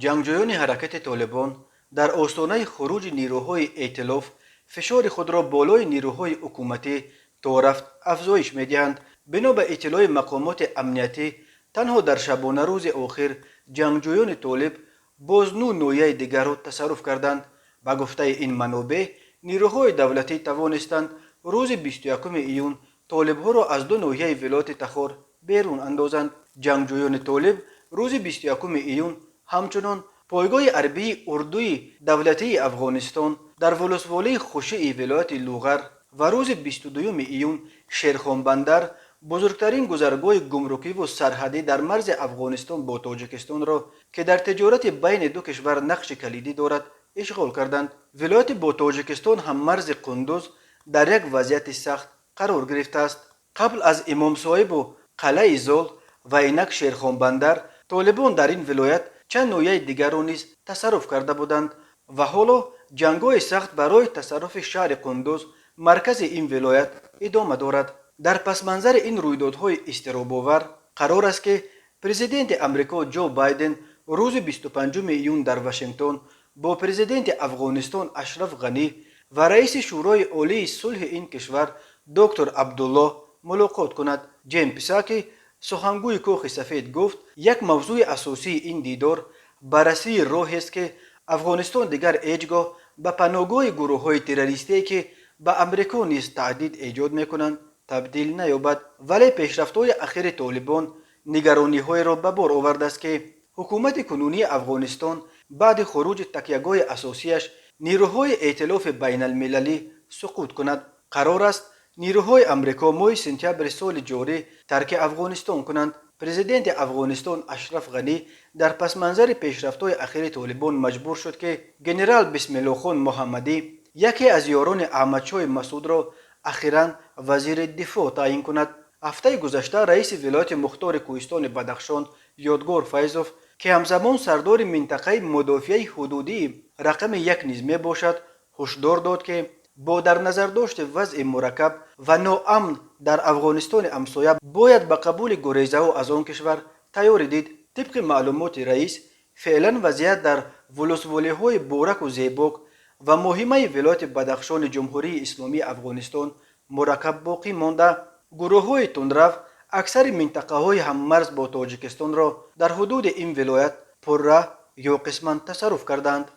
جنگجویان حرکت طالبان در آستانه خروج نیروهای ائتلاف فشار خود را بالای نیروهای حکومتی تا رفت افزایش می‌دهند. بنا به اطلاع مقامات امنیتی، تنها در شبانه روز آخر جنگجویان طالب باز نوعی دیگر را تصرف کردند. با گفته این منابع، نیروهای دولتی توانستند روز 21 ایون طالب‌ها را از دو ناحیه ولایت تخار بیرون اندازند. جنگجویان طالب روز 21 ایون همچنان پایگاه حربی اردوی دولتی افغانستان در ولسوالی خوشی ولایت لوغر و روز 22 ایون شیرخان بندر، بزرگترین گذرگاه گمرکی و سرحدی در مرز افغانستان با تاجیکستان را که در تجارت بین دو کشور نقش کلیدی دارد اشغال کردند. ولایت با تاجیکستان هم مرز قندوز در یک وضعیت سخت قرار گرفته است. قبل از امام صاحب و قلعه زال و اینک شیرخان بندر، طالبان در این ولایت چند ناحیه دیگر را نیز تصرف کرده بودند و حالا جنگ‌های سخت برای تصرف شهر قندوز مرکز این ولایت ادامه دارد. در پس منظر این رویدادهای اضطراب‌آور قرار است که پرزیدنت امریکا جو بایدن روز 25 ایون در واشنگتن با پرزیدنت افغانستان اشرف غنی و رئیس شورای عالی صلح این کشور دکتر عبدالله ملاقات کند. جیم پساکی سخنگوی کاخ سفید گفت یک موضوع اساسی این دیدار بررسی راهی است که افغانستان دیگر هیچگاه به پناهگاه گروه‌های تروریستی که به امریکا نیز تهدید ایجاد می‌کنند تبدیل نیابد. ولی پیشرفت‌های اخیر طالبان نگرانی‌های را به بار آورده است که حکومت کنونی افغانستان بعد خروج تکیهگاه اساسیش نیروهای ائتلاف بین المللی سقوط کند. قرار است نیروهای امریکا ماه سپتامبر سال جاری ترک افغانستان کنند. پرزیدنت افغانستان اشرف غنی در پس منظر پیشرفت‌های اخیر طالبان مجبور شد که ژنرال بسم الله خان محمدی، یکی از یاران احمدشاه مسعود را اخیراً وزیر دفاع تعیین کند. هفته گذشته رئیس ولایت مختار کوهستان بدخشان یادگار فیضوف که همزمان سردار منطقه مدافعه حدودی رقم یک نیز می باشد هشدار داد که با در نظر داشت وضع مرکب و ناامن در افغانستان همسایه باید به قبول گریزها از آن کشور تیاری دید. طبق معلومات رئیس، فعلا وضعیت در ولسوالی‌های بورک و زیباک و مهمه ولایت بدخشان جمهوری اسلامی افغانستان مرکب باقی مانده. گروه‌های تندرو اکثر منطقه‌های هممرز با تاجیکستان را در حدود این ولایت پرره یا قسماً تصرف کردند.